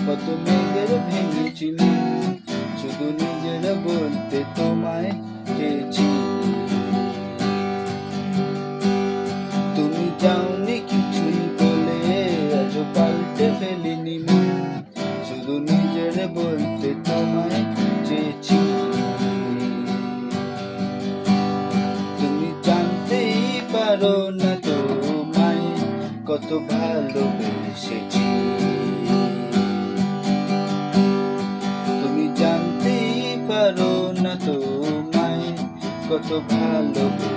কত মেঘের ভেঙেছিলি, শুধু নিজের বলতে তোমায় চেয়েছি। তুমি যাওনি কিছুই বলে, আজও পাল্টে ফেলিনি মন, শুধু নিজের বলতে তোমায় চেয়েছি। তুমি জানতেই পারো না তোমায় কত ভালোবেসেছি। তুমি জানতেই পারো না তোমায় কত ভালোবেসেছি।